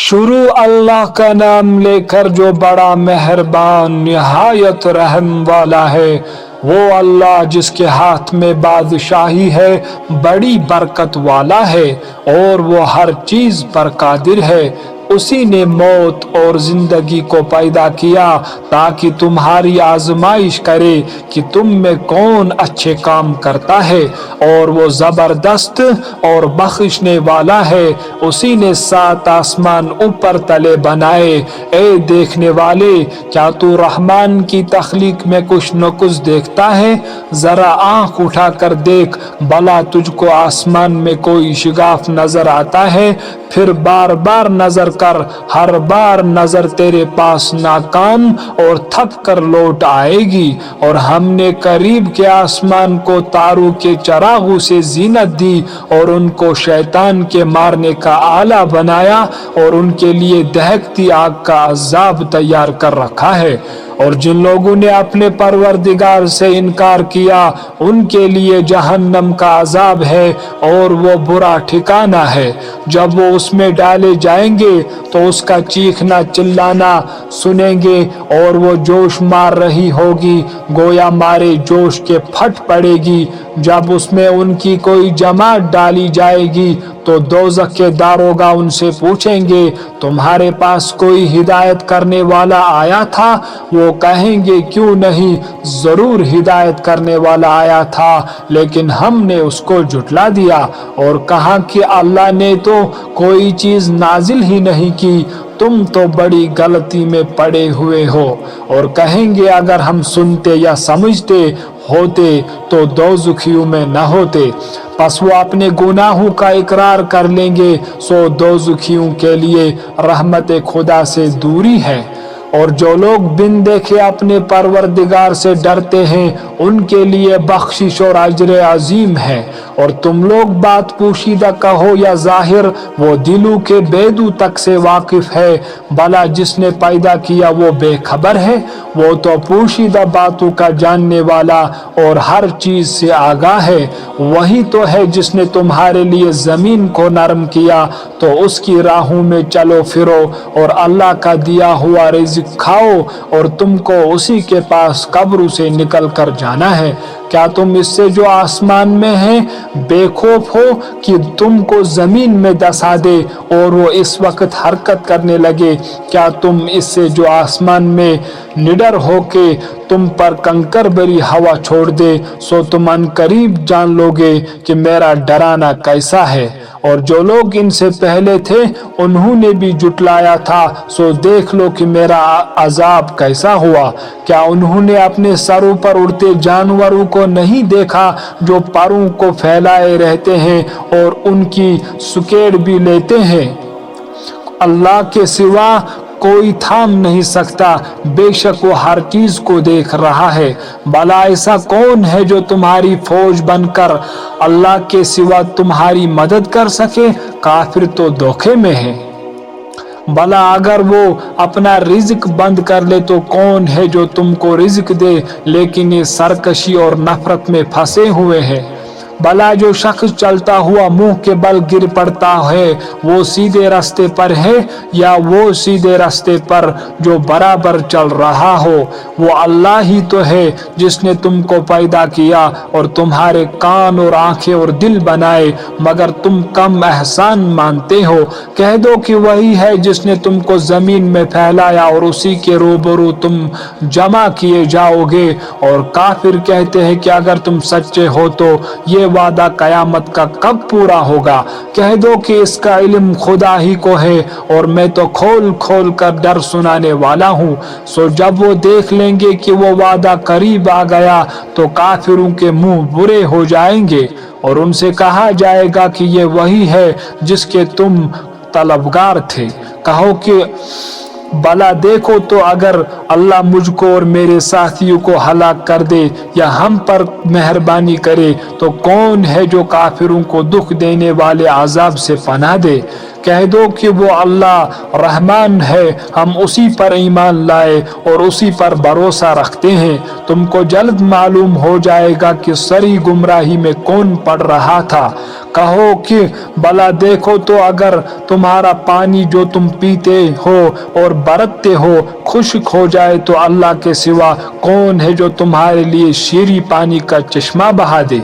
शुरू अल्लाह का नाम लेकर जो बड़ा मेहरबान निहायत रहम वाला है। वो अल्लाह जिसके हाथ में बादशाही है, बड़ी बरकत वाला है और वो हर चीज पर कादिर है। उसी ने मौत और जिंदगी को पैदा किया ताकि तुम्हारी आजमाइश करे कि तुम में कौन अच्छे काम करता है, और वो जबरदस्त और बख्शिशने वाला है। उसी ने 7 आसमान ऊपर तले बनाए। ए देखने वाले, क्या तू रहमान की तख्लीक में कुछ न कुछ देखता है? जरा आंख उठा कर देख, भला तुझको आसमान में कोई शिगाफ नजर आता है? फिर बार बार नजर कर, हर बार नजर तेरे पास नाकाम और थक कर लौट आएगी। और हमने करीब के आसमान को तारों के चरागों से जीनत दी और उनको शैतान के मारने का आला बनाया और उनके लिए दहकती आग का अजाब तैयार कर रखा है। और जिन लोगों ने अपने परवरदिगार से इनकार किया, उनके लिए जहन्नम का अजाब है और वो बुरा ठिकाना है। जब वो उसमें डाले जाएंगे तो उसका चीखना चिल्लाना सुनेंगे और वो जोश मार रही होगी, गोया मारे जोश के फट पड़ेगी। जब उसमें उनकी कोई जमात डाली जाएगी तो दोज़ख के दारोगा उनसे पूछेंगे, तुम्हारे पास कोई हिदायत करने वाला आया था? वो कहेंगे, क्यों नहीं, जरूर हिदायत करने वाला आया था, लेकिन हमने उसको झुटला दिया। और कहा कि अल्लाह ने तो कोई चीज नाजिल ही नहीं की, तुम तो बड़ी गलती में पड़े हुए हो। और कहेंगे, अगर हम सुनते या समझते होते तो दोज़खियों में न होते। बस वो अपने गुनाहों का इकरार कर लेंगे, सो दोज़खियों के लिए रहमत खुदा से दूरी है। और जो लोग बिन देखे अपने परवरदिगार से डरते हैं, उनके लिए बख्शिश और अजर अजीम है। और तुम लोग बात पोशीदा कहो या जाहिर, वो दिलों के बेदू तक से वाकिफ है। भला जिसने पैदा किया वो बेखबर है? वो तो पोशीदा बातों का जानने वाला और हर चीज से आगाह है। वही तो है जिसने तुम्हारे लिए जमीन को नरम किया, तो उसकी राहों में चलो फिरो और अल्लाह का दिया हुआ रिज़्क़ खाओ, और तुमको उसी के पास कब्र से निकल कर जाना है। क्या तुम इससे जो आसमान में है बेखौफ हो कि तुमको जमीन में दसा दे और वो इस वक्त हरकत करने लगे? क्या तुम इससे जो आसमान में निडर हो के तुम पर कंकर भरी हवा छोड़ दे, सो तुम अनकरीब जान लोगे कि मेरा डराना कैसा है। और जो लोग इनसे पहले थे उन्होंने भी जुटलाया था, सो देख लो कि मेरा अजाब कैसा हुआ। क्या उन्होंने अपने सरों पर उड़ते जानवरों को नहीं देखा जो परों को फैलाए रहते हैं और उनकी सुकेड़ भी लेते हैं? अल्लाह के सिवा कोई थाम नहीं सकता, बेशक वो हर चीज को देख रहा है। भला ऐसा कौन है जो तुम्हारी फौज बनकर अल्लाह के सिवा तुम्हारी मदद कर सके? काफिर तो धोखे में है। भला अगर वो अपना रिज़्क बंद कर ले तो कौन है जो तुमको रिज़्क दे? लेकिन ये सरकशी और नफरत में फंसे हुए हैं। भला जो शख्स चलता हुआ मुंह के बल गिर पड़ता है, वो सीधे रास्ते पर है या वो सीधे रास्ते पर जो बराबर चल रहा हो? वो अल्लाह ही तो है जिसने तुमको पैदा किया और तुम्हारे कान और आंखें और दिल बनाए, मगर तुम कम एहसान मानते हो। कह दो कि वही है जिसने तुमको जमीन में फैलाया और उसी के रूबरू तुम जमा किए जाओगे। और काफिर कहते हैं कि अगर तुम सच्चे हो तो ये वादा कयामत का कब पूरा होगा? कह दो कि इसका इल्म खुदा ही को है और मैं तो खोल खोल कर डर सुनाने वाला हूँ। सो जब वो देख लेंगे कि वो वादा करीब आ गया तो काफिरों के मुंह बुरे हो जाएंगे और उनसे कहा जाएगा कि ये वही है जिसके तुम तलबगार थे। कहो कि भला देखो तो अगर अल्लाह मुझको और मेरे साथियों को हलाक कर दे या हम पर मेहरबानी करे तो कौन है जो काफिरों को दुख देने वाले अजाब से पनाह दे? کہہ دو کہ وہ اللہ رحمان ہے، ہم اسی پر ایمان لائے اور اسی پر بھروسہ رکھتے ہیں۔ تم کو جلد معلوم ہو جائے گا کہ سری گمراہی میں کون پڑ رہا تھا۔ کہو کہ بھلا دیکھو تو اگر تمہارا پانی جو تم پیتے ہو اور برتتے ہو خشک ہو جائے تو اللہ کے سوا کون ہے جو تمہارے لیے شیریں پانی کا چشمہ بہا دے؟